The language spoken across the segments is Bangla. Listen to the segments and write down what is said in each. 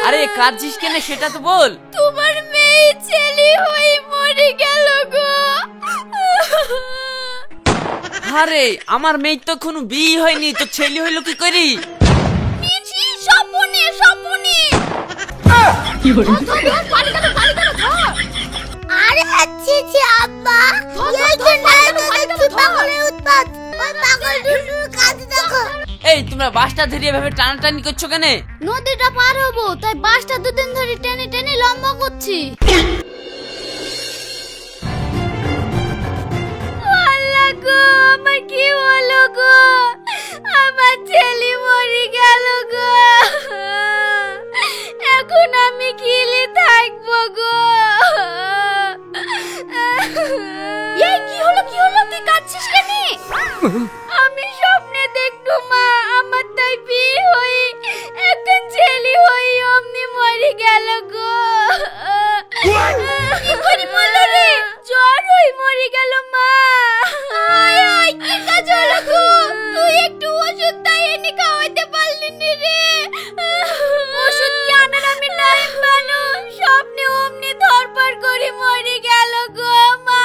আরে কাঁদছিস কেন সেটা তো বল। তোমার মেয়ে ছেলে হয়ে মরে গেল গো। আরে আমার মেয়ে তো এখনো বিয়ে হয়নি, তো ছেলে হইলো কি করি? মিছি স্বপ্নে স্বপ্নে। আরে আচ্ছা আচ্ছা আব্বা, এই যে পাগলের উৎপাত, ওই পাগল দুটোর কাজ দেখো। এই তোমরা বাসটা ধরে এভাবে টানাটানি করছো কেন? নদীটা পার হবো তাই বাসটা দুদিন ধরে টেনে টেনে লম্বা করছি। আল্লাহ গো, আমার কি হলো গো? আমার ছেলে মরে গেল গো। এখন আমি কিলে থাকবো গো। এই কি হলো কি হলো, তুই কাঁদছিস কেন? আমি স্বপ্নে দেখলু মা, আমার তাই বিয়ে হয়ে এখন ছেলে হয়ে অমনি মরে গেল গো। কি করে মরলো রে? জ্বর হয়ে মরে গেল মা। আয় আয়, কি কাজ হলো গো? তুই একটু ওষুধ তাই এনে খাওয়াতে পারলি না রে। ওষুধ কি আনার আমি নাই বানো, স্বপ্নে অমনি ধরপড় করে মরে গেল গো মা।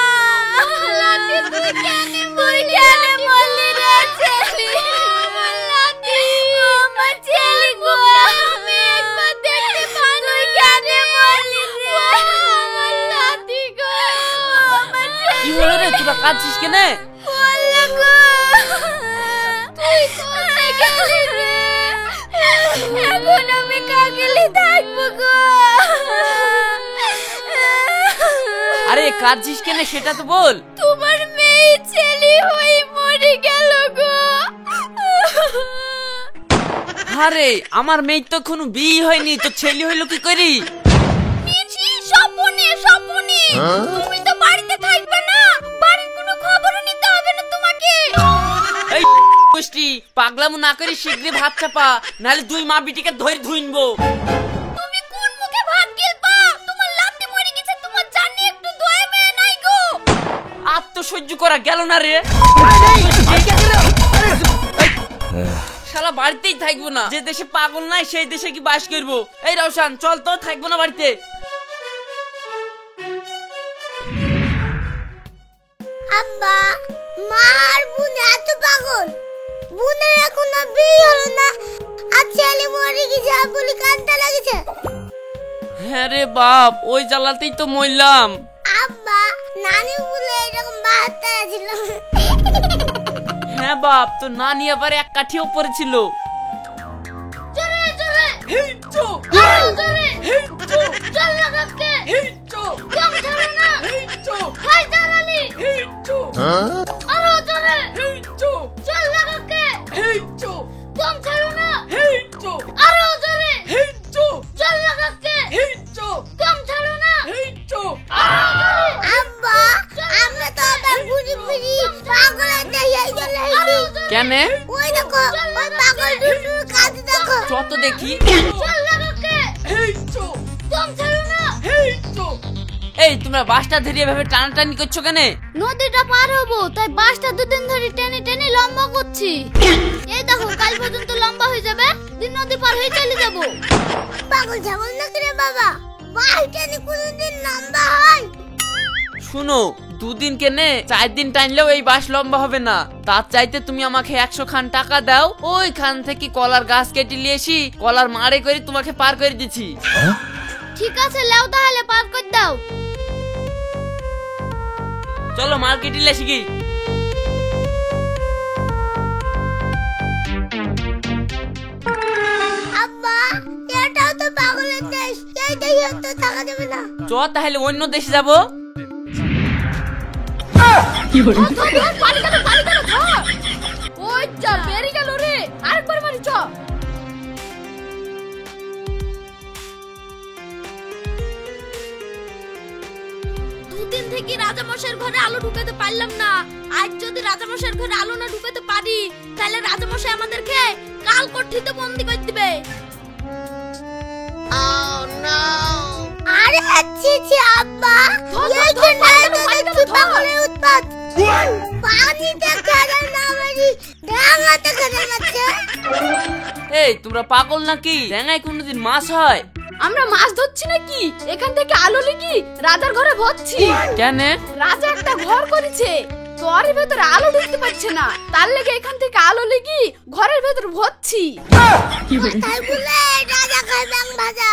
লাতি তুই কেন মরলি রে ছেলে? আমার লাতি, আমার ছেলে গো, আমি একবার দেখতে পারি কেন মরলি রে? আমার লাতি গো, আমার কি হলো রে, তোরা কাঁদছিস কেন? আল্লাহ গো, তুই কোথায় গেলি রে? এখন আমি কাকেলি থাকবো গো। আরে কাঁদছিস কেন সেটা তো বল। তোমার মেয়ে ছেলে হয়ে মরে গেল গো। আরে আমার মেয়ে তো এখনো বিয়ে হয়নি, তো ছেলে হইলো কি করি? মিছি স্বপ্নে স্বপ্নে। তুমি তো বাড়িতে থাকবে না, বাড়ির কোনো খবরও নিতে হবে না তোমাকে। এই গোষ্ঠী পাগলামো না করি শীঘ্রই ভাত চাপা, নাহলে দুই মা বিটিকে ধরে ধুইনবো। তুমি কোন মুখে ভাত গিলবা? তোমার লাতি মরে গেছে, তোমার জানি একটু দয়া মায়া নাই গো। আর তো সহ্য করা গেল না রে। শালা বাড়িতেই থাকবো না, যে দেশে পাগল নাই সেই দেশে কি বাস করবো। এই রওশান চল তো, থাকবো না বাড়িতে। আব্বা, মা আর বোন এত পাগল, বোনের এখনো বিয়ে হলো না আর ছেলে মরে গেছে বলে কান্না লাগছে। হ্যাঁ রে বাপ, ওই জ্বালাতেই তো মরলাম। আব্বা, নানি বলে এরকম বার্তা ছিল। হ্যাঁ বাপ, তো নানি আবার এক কাঠি উপরে ছিল। জোরে জোরে হিচো জোরে হিচো চল না কাকে হিচো কম ধরে না হিচো ভাই দাঁড়ালি হিচো আরো জোরে হিচো চল না কাকে হিচো কম ধরে না হিচো আরো জোরে হিচো চল না কাকে হিচো কম ধরে না হিচো। আব্বা, আমরা তো আবার বুড়ি বুড়ি পাগল হয়ে গেছি। কেন? ওই দেখো, ওই পাগল দুটোর কাজ দেখো। চত দেখি। চল না কাকে হিচো কম ধরে না। হিচো। এই তোমরা বাসটা ধরে এভাবে টানাটানি করছো কেন? নদীটা পার হবো তাই বাসটা দুদিন ধরে টেনে টেনে লম্বা করছি। এই দেখো, কাল পর্যন্ত লম্বা হয়ে যাবে, দিন নদী পার হয়ে চলে যাব। পাগল ছাগল না করে বাবা, বাস টেনে কোনদিন লম্বা হয়? শুনো, দুদিন কেনে 4 দিন টানলেও এই বাস লম্বা হবে না। তার চাইতে তুমি আমাকে 100 খান টাকা দাও, ওইখান থেকে কলার গাছ কেটে নিয়ে এসি, কলার মাড়ে করে তোমাকে পার করে দিচ্ছি। ঠিক আছে, লাও তাহলে পার করে দাও। চলো মার্কেটে এসে কি। আব্বা, এটাও তো পাগলের দেশ, এই দেশে তো থাকা যাবে না। চ তাহলে অন্য দেশে যাবো। ওই যা বেরিয়ে গেল রে, আরেকবার মারি চ। দুদিন থেকে রাজামশাইয়ের ঘরে আলো ঢুকাতে পারলাম না। আজ যদি রাজামশাইয়ের ঘরে আলো না ঢুকাতে পারি, তাহলে রাজামশাই আমাদেরকে কাল কোঠিতে বন্দি করে দিবে। আরে আচ্ছা আচ্ছা আব্বা, এই যে দেখছি পাগলের উৎপাত, পানিতে খেলা না মারি ডাঙাতে খেলা যাচ্ছে। এই তোমরা পাগল নাকি? ড্যাঙায় কোনোদিন মাছ হয়? আমরা মাছ ধরছি নাকি? এখান থেকে আলো লিগি রাজার ঘরে ভরছি। কেন? রাজা একটা ঘর করেছে, ঘরের ভেতরে আলো ঢুকতে পারছে না, তার লেগে এখান থেকে আলো লিগি ঘরের ভেতর ভরছি। তাই বলে রাজা খায় ব্যাং ভাজা।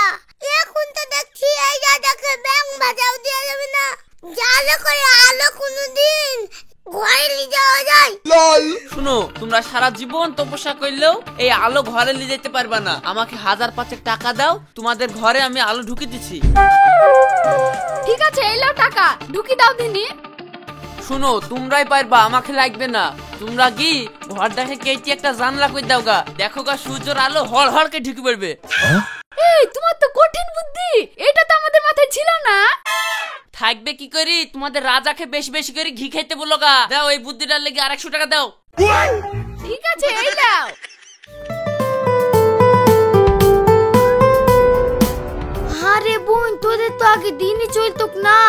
এখন তো দেখছি এই রাজাকে ব্যাং ভাজাও দেওয়া যাবে না, যা করে আলো কোনোদিন ঘরে নিয়ে যাওয়া যায়। শুনো, তোমরা সারা জীবন তপস্যা করলেও এই আলো ঘরে নিয়ে যেতে পারবে না। আমাকে 1000 টাকা দাও, তোমাদের ঘরে আমি আলো ঢুকে দিচ্ছি। ঠিক আছে, এই লাও টাকা, ঢুকি দাও দিনি। শুনো, তোমরাই পারবা, আমাকে লাগবে না। তোমরা কি ঘরটাকে কেটে একটা জানলা করে দাও গা, দেখো গা সূর্যের আলো হড় হড়কে ঢুকে পড়বে। এই তোমার তো কঠিন বুদ্ধি, এটা তো আমাদের মাথায় ছিল না। থাকবে কি করি, তোমাদের রাজাকে বেশি বেশি করে ঘি খেতে বলো গা। দাও এই বুদ্ধিটার লেগে 100 টাকা দাও। ঠিক আছে, এই লাও। আরে বোন, তোদের তো আগে দিনই চলতো না,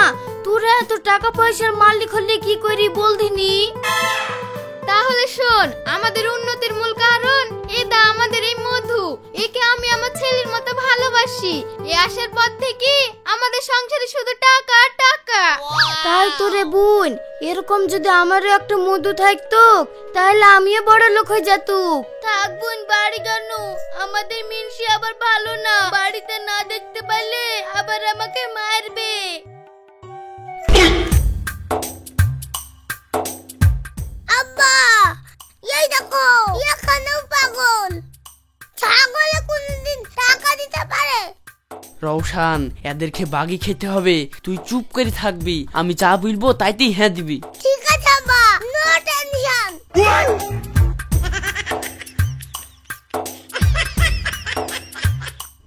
তোরা এত টাকা পয়সার মালিক হলে কি করি বল দিনি। তাহলে শোন, আমাদের উন্নতির মূল কারণ এটা আমাদের এই মধু। একে আমি আমার ছেলের মতো ভালোবাসি। এ আসার পর থেকে আমাদের সংসারে শুধু টাকা টাকা। তাই তো রে বোন, এরকম যদি আমারও একটা মধু থাকতো তাহলে আমিও বড় লোক হয়ে যেতুম। থাক বোন, বাড়ি কেন? আমাদের মিনসি আবার ভালো না, বাড়িতে না দেখতে পারলে আবার আমাকে মারবে। আব্বা, এই দেখো, এখানেও পাগল। ছাগলে কোনদিন টাকা দিতে পারে? রওশান, এদেরকে বাগি খেতে হবে, তুই চুপ করে থাকবি, আমি যা বলবো তাইতেই হ্যাঁ দিবি। ঠিক আছে আব্বা, নো টেনশন।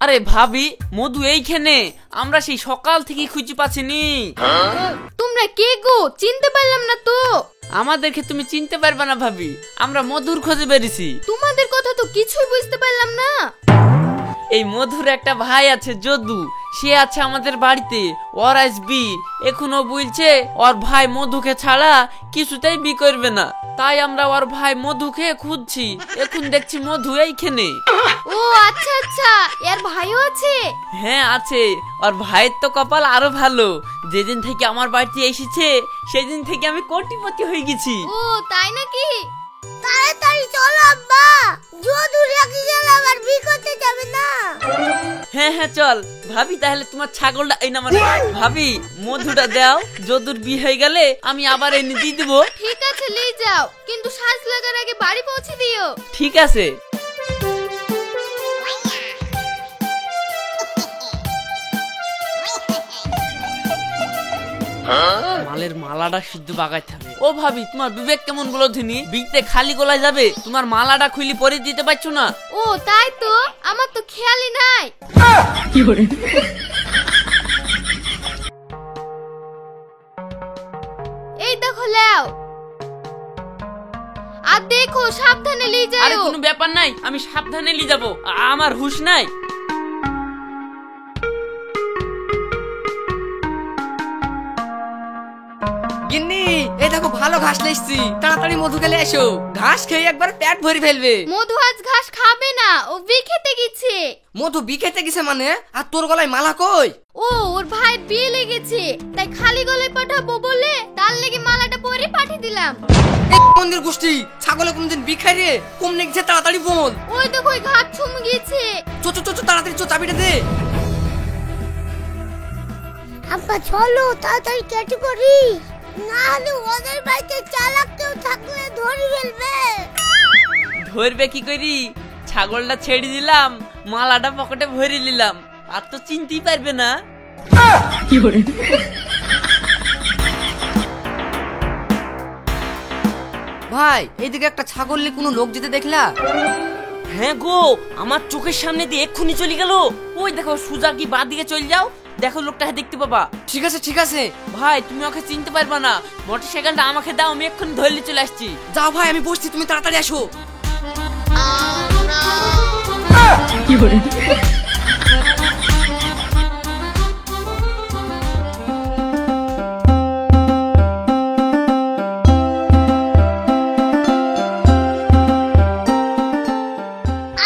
আরে ভাবি, মধু এইখানে, আমরা সেই সকাল থেকে খুঁজে পাচ্ছিনি। তোমরা কে গো? চিনতে পারলাম না তো। আমাদেরকে তুমি চিনতে পারবে না ভাবি, আমরা মধুর খোঁজে বেরিয়েছি। তোমাদের কথা তো কিছুই বুঝতে পারলাম না। এই মধুর একটা ভাই আছে যদু, সে আছে আমাদের বাড়িতে। ওর আসবি, এখনো বলছে ওর ভাই মধুকে ছাড়া কিছুতেই বি করবে না। তাই আমরা ওর ভাই মধুকে খুঁজছি, এখন দেখছি মধু এইখানে। ও আচ্ছা আচ্ছা, এর ভাইও আছে? হ্যাঁ আছে, ওর ভাইয়ের তো কপাল আরো ভালো। যেদিন থেকে আমার বাড়িতে এসেছে সেদিন থেকে আমি কোটিপতি হয়ে গেছি। ও তাই নাকি? তাড়াতাড়ি চলো আব্বা, যদু রেখে গেলে আবার বিকতে যাবে না। হ্যাঁ হ্যাঁ চল ভাবি, তাহলে তোমার ছাগলটা এই না, মানে ভাবি মধুটা দাও, যদুর বিয়ে হয়ে গেলে আমি আবার এনে দিয়ে দেবো। ঠিক আছে, নিয়ে যাও, কিন্তু সাজ লাগার আগে বাড়ি পৌঁছে দিও। ঠিক আছে। মালের মালাটা শুদ্ধ বাগাইতে হবে। ও ভাবি, তোমার বিবেক কেমন বলো দিনি, বিকতে খালি গলায় যাবে, তোমার মালাটা খুলি পরে দিতে পারছো না। ও তাই তো, আমার তো খেয়ালই নাই। এই দেখো লাও, আর দেখো সাবধানে নিয়ে যাও। আরে কোনো ব্যাপার নাই, আমি সাবধানে নিয়ে যাবো, আমার হুঁশ নাই। গিন্নি, এই দেখো ভালো ঘাস লেসছি, তাড়াতাড়ি মধু খেলে এসো, ঘাস খেয়ে একবার পেট ভরে ফেলবে। মধু আজ ঘাস খাবে না, ও বি খেতে গেছে। মধু বি খেতে গেছে মানে? আর তোর গলায় মালা কই? ও ওর ভাইয়ের বিয়ে লেগেছে, তাই খালি গলায় পাঠাবো বলে তার লেগে মালাটা পরে পাঠিয়ে দিলাম। এই মন্দির গোষ্ঠী, ছাগলে কোনদিন বি খাই রে? কম লেগেছে, তাড়াতাড়ি বল। ওই দেখো ওই ঘাট ছুম গিয়েছে। চো চো চো চো, তাড়াতাড়ি চো, চাবিটা দে। আব্বা চলো তাড়াতাড়ি কেটে করি, না হলে ওদের বাড়িতে চালাক কেউ থাকলে ধরে ফেলবে। ধরবে কি করি, ছাগলটা ছেড়ে দিলাম, মালাটা পকেটে ভরে নিলাম, আর তো চিনতেই পারবে না। ভাই, এইদিকে একটা ছাগল নিয়ে কোনো লোক যেতে দেখলা? হ্যাঁ গো, আমার চোখের সামনে দিয়ে এক্ষুনি চলে গেল। ওই দেখো সুজা কি বাঁ দিকে চলে যাও, দেখো লোকটাকে দেখতে পাবা। ঠিক আছে ঠিক আছে। ভাই তুমি ওকে চিনতে পারবা না, মোটরসাইকেলটা আমাকে দাও, আমি এক্ষুনি ধরে চলে আসছি। যাও ভাই, আমি বসছি, তুমি তাড়াতাড়ি আসো।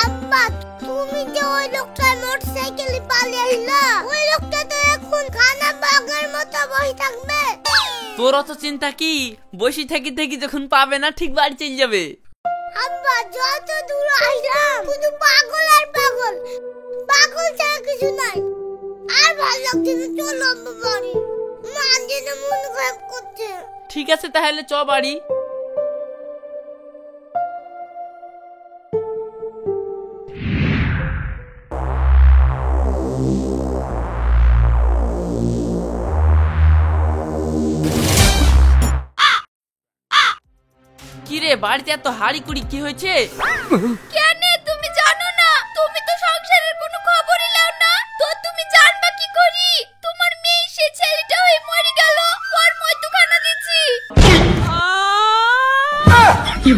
আব্বা তুমি তুমি যে ওই লোকটার মোটরসাইকেলে পালিয়ে আইলা, ওই লোকটা তো এখন খানা বাঘের মতো বসে থাকবে। তোর অত চিন্তা কি, বসে থেকে থেকে যখন পাবে না ঠিক বাড়ি চলে যাবে। আব্বা যত দূর আসলাম শুধু পাগল আর পাগল, পাগল ছাড়া কিছু নাই। আর ভালো লাগছে না, চলো আব্বা বাড়ি। মা যেন মন খারাপ করছে। ঠিক আছে তাহলে চ বাড়ি। কিরে বাড়িতে এত হাড়ি কুড়ি কি হয়েছে? কেন তুমি জানো না? তুমি তো সংসারের কোনো খবরই নাও না, তো তুমি জানবা কি করি? তোমার মেয়ে সে ছেলেটা হয়ে মরে গেল, ওর মধ্যখানা দিচ্ছি। কি